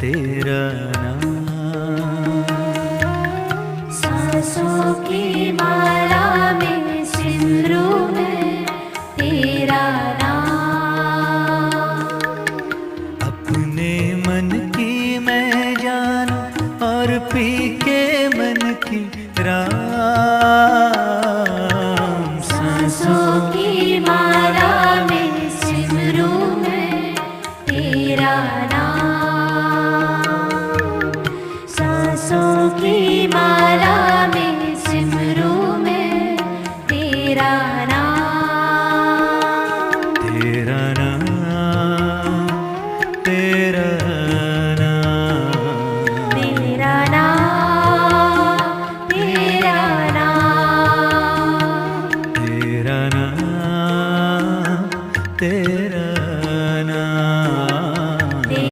तेरा नाम। सांसों की माला में सिमरू मैं तेरा नाम। अपने मन की मैं जानू और पी के मन की राम। सांसों की माला में सिमरू मैं तेरा नाम। सांसों की माला में सिमरू मैं तेरा नाम। तेरा नाम, तेरा नाम, तेरा नाम, तेरा नाम, तेरा नाम, तेरा